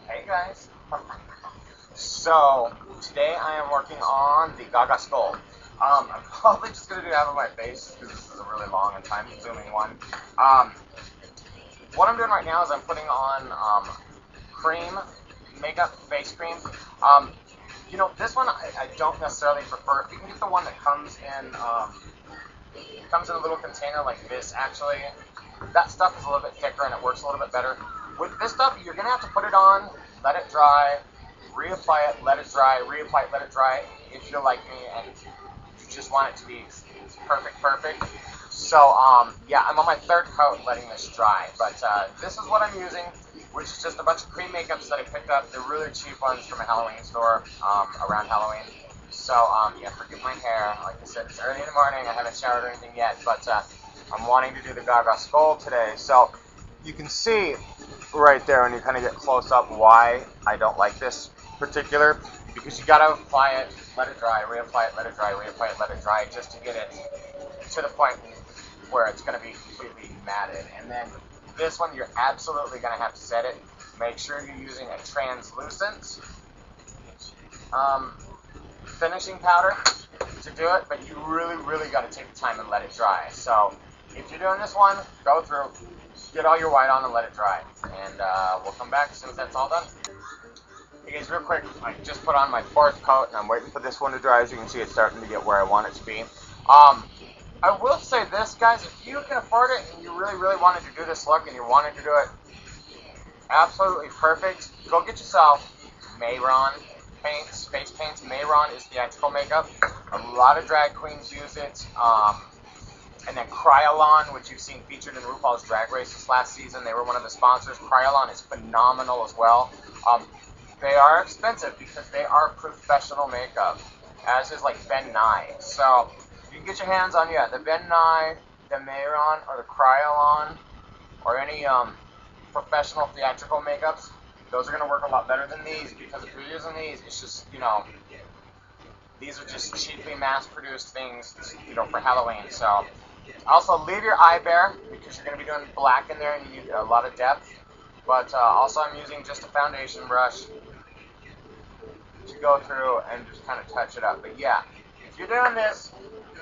Hey guys. So today I am working on the Gaga skull. I'm probably just gonna do half of my face because this is a really long and time-consuming one. Um, what I'm doing right now is I'm putting on cream, makeup, face cream. Um, this one I don't necessarily prefer. If you can get the one that comes in a little container like this, actually, that stuff is a little bit thicker and it works a little bit better. With this stuff, you're gonna have to put it on, let it dry, reapply it, let it dry, reapply it, let it dry. If you're like me and you just want it to be perfect. So yeah, I'm on my third coat letting this dry, but this is what I'm using, which is just a bunch of cream makeups that I picked up. They're really cheap ones from a Halloween store around Halloween. So yeah, forgive my hair. Like I said, it's early in the morning. I haven't showered or anything yet, but I'm wanting to do the Gaga skull today. So you can see right there when you kind of get close up why I don't like this particular, because you gotta apply it, let it dry, reapply it, let it dry, reapply it, let it dry, just to get it to the point where it's gonna be completely matted. And then this one, you're absolutely gonna have to set it. Make sure you're using a translucent finishing powder to do it, but you really got to take the time and let it dry. So if you're doing this one, go through, get all your white on and let it dry, and we'll come back as soon as that's all done. Hey guys, real quick, I just put on my fourth coat and I'm waiting for this one to dry. As you can see, it's starting to get where I want it to be. I will say this, guys, if you can afford it and you really wanted to do this look and you wanted to do it absolutely perfect, go get yourself Mayron paints, face paints. Mayron is theatrical makeup. A lot of drag queens use it. And then Kryolan, which you've seen featured in RuPaul's Drag Race this last season. They were one of the sponsors. Kryolan is phenomenal as well. They are expensive because they are professional makeup, as is like Ben Nye. So you can get your hands on, the Ben Nye, the Mayron, or the Kryolan, or any professional theatrical makeups. Those are going to work a lot better than these, because if you're using these, it's just, these are just cheaply mass-produced things, for Halloween. So also leave your eye bare, because you're going to be doing black in there and you need a lot of depth. But also I'm using just a foundation brush to go through and just kind of touch it up. But yeah, if you're doing this,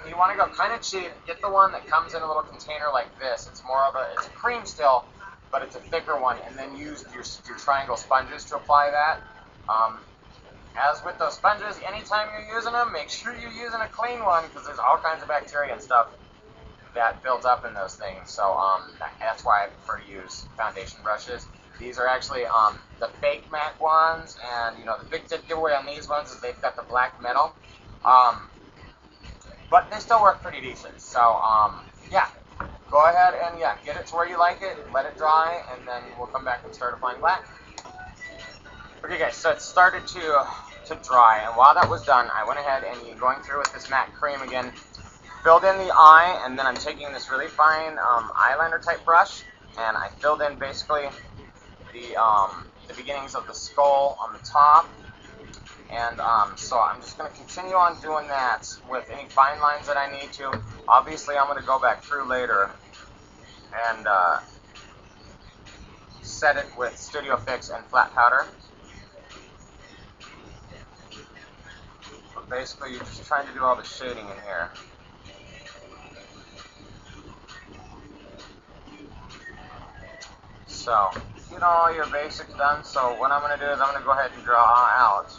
you want to go kind of cheap, get the one that comes in a little container like this. It's more of it's a cream still, but it's a thicker one, and then use your triangle sponges to apply that. As with those sponges, anytime you're using them, make sure you're using a clean one, because there's all kinds of bacteria and stuff that builds up in those things. So that's why I prefer to use foundation brushes. These are actually the fake MAC ones, and the big giveaway on these ones is they've got the black metal. But they still work pretty decent. So yeah, go ahead and get it to where you like it, let it dry, and then we'll come back and start applying black. Okay guys, so it started to dry, and while that was done, I went ahead and going through with this matte cream again, filled in the eye, and then I'm taking this really fine eyeliner type brush, and I filled in basically the beginnings of the skull on the top. And so I'm just going to continue on doing that with any fine lines that I need to. Obviously, I'm going to go back through later and set it with Studio Fix and flat powder. But basically, you're just trying to do all the shading in here. So, get all your basics done. So what I'm going to do is I'm going to go ahead and draw out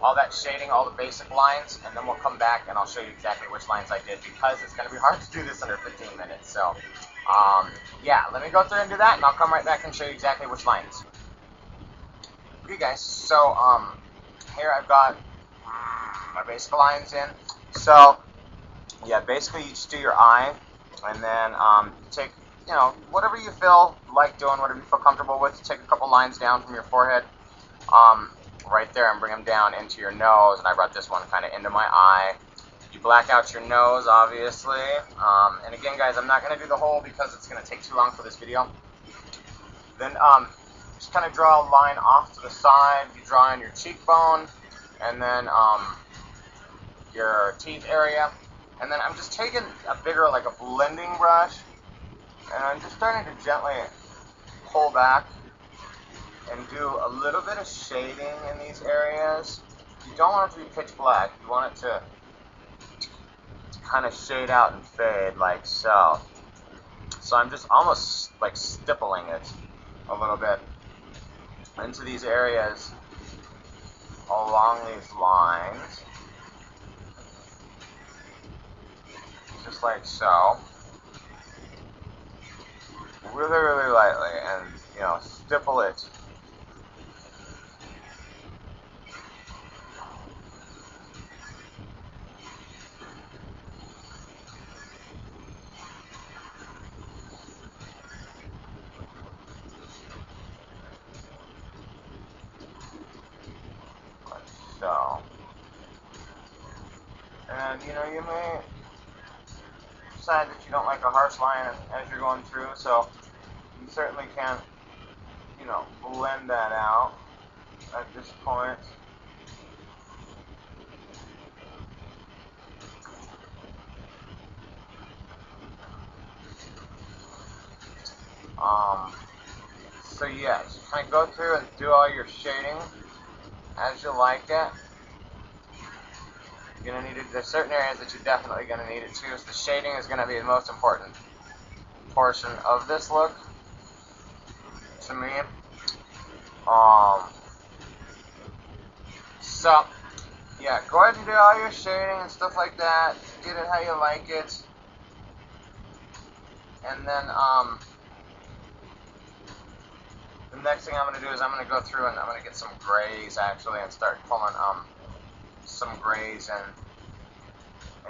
all that shading, all the basic lines, and then we'll come back and I'll show you exactly which lines I did, because it's going to be hard to do this under 15 minutes. So, yeah, let me go through and do that, and I'll come right back and show you exactly which lines. Okay, guys, so here I've got my basic lines in. So, yeah, basically you just do your eye, and then take, whatever you feel like doing, whatever you feel comfortable with. Take a couple lines down from your forehead. Right there, and bring them down into your nose, and I brought this one kind of into my eye. You black out your nose, obviously, and again, guys, I'm not going to do the whole because it's going to take too long for this video. Then just kind of draw a line off to the side. You draw in your cheekbone, and then your teeth area, and then I'm just taking a bigger, like a blending brush, and I'm just starting to gently pull back and do a little bit of shading in these areas. You don't want it to be pitch black. You want it to kind of shade out and fade like so. So I'm just almost like stippling it a little bit into these areas along these lines, just like so. Really, really lightly, and stipple it. So, and you may decide that you don't like a harsh line as you're going through, so you certainly can, blend that out at this point. So yeah, just kind of go through and do all your shading as you like it. You're gonna need it. There's certain areas that you're definitely gonna need it too. So the shading is gonna be the most important portion of this look to me. So yeah, go ahead and do all your shading and stuff like that. Get it how you like it, and then the next thing I'm gonna do is I'm gonna go through and I'm gonna get some grays actually and start pulling some grays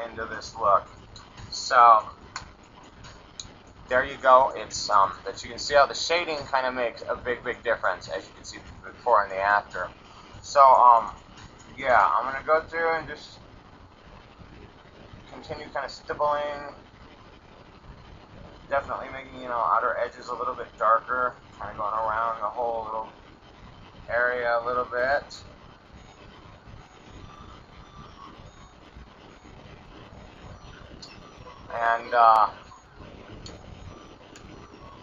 into this look. So there you go. It's that you can see how the shading kind of makes a big difference, as you can see before and the after. So yeah, I'm gonna go through and just continue kind of stippling, definitely making outer edges a little bit darker, kind of going around the whole little area a little bit. And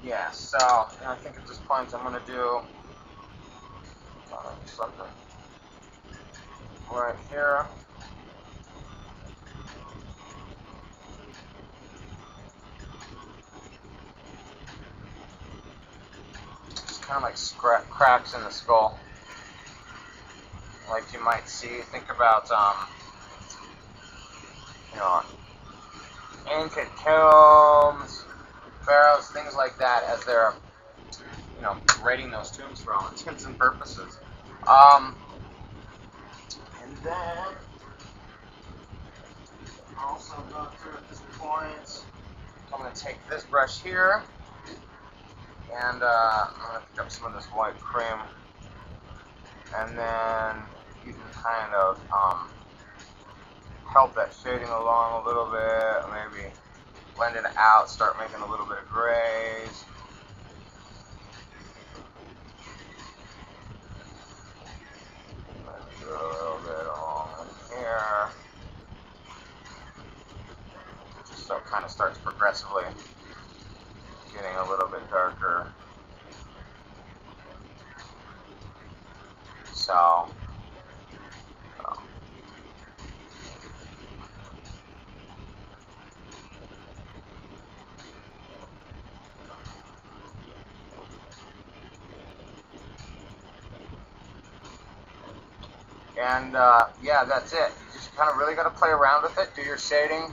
yeah, so I think at this point I'm gonna do something right here. Just kind of like cracks in the skull, like you might see. Think about ancient tombs, pharaohs, things like that, as they're raiding those tombs for all intents and purposes. And then also go through at this point. I'm going to take this brush here, and I'm going to pick up some of this white cream, and then you can kind of help that shading along a little bit, maybe blend it out, start making a little bit of grays. Let's do a little bit along here, just so it kind of starts progressively getting a little bit darker. So and yeah, that's it. You just kind of really got to play around with it, do your shading.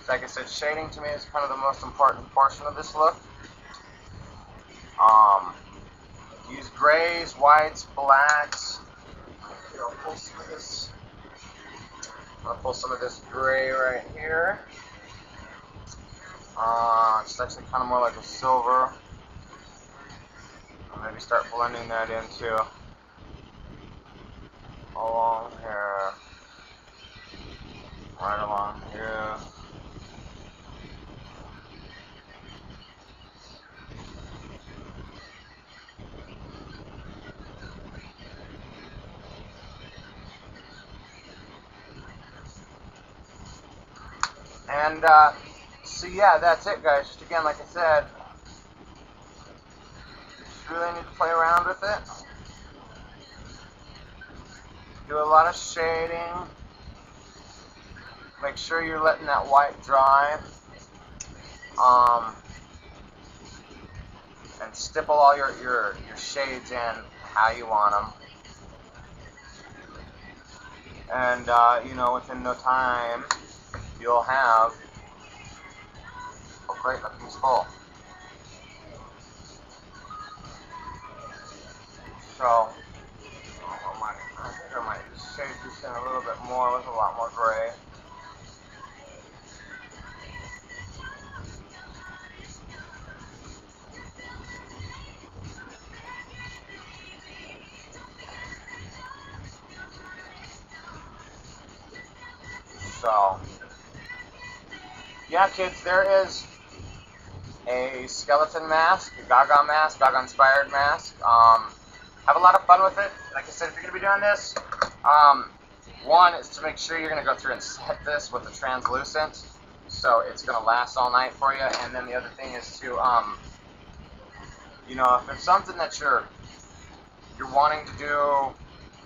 Like I said, shading to me is kind of the most important portion of this look. Use grays, whites, blacks. Here, I'll pull some of this. I'm going to pull some of this gray right here. It's actually kind of more like a silver. I'll maybe start blending that into along here, right along here. And so yeah, that's it, guys. Just again, like I said, really need to play around with it. Do a lot of shading. Make sure you're letting that white dry. And stipple all your shades in how you want them. And, you know, within no time, you'll have a great looking skull. So, I think I might shade this in a little bit more with a lot more gray. So, yeah, kids, there is a skeleton mask, a Gaga mask, Gaga inspired mask. Have a lot of fun with it. Like I said, if you're going to be doing this, one is to make sure you're going to go through and set this with a translucent, so it's going to last all night for you. And then the other thing is to, you know, if it's something that you're wanting to do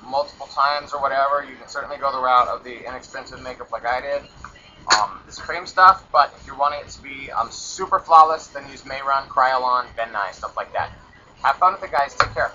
multiple times or whatever, you can certainly go the route of the inexpensive makeup like I did. This cream stuff, but if you're wanting it to be super flawless, then use Mayron, Kryolan, Ben Nye, stuff like that. Have fun with it, guys. Take care.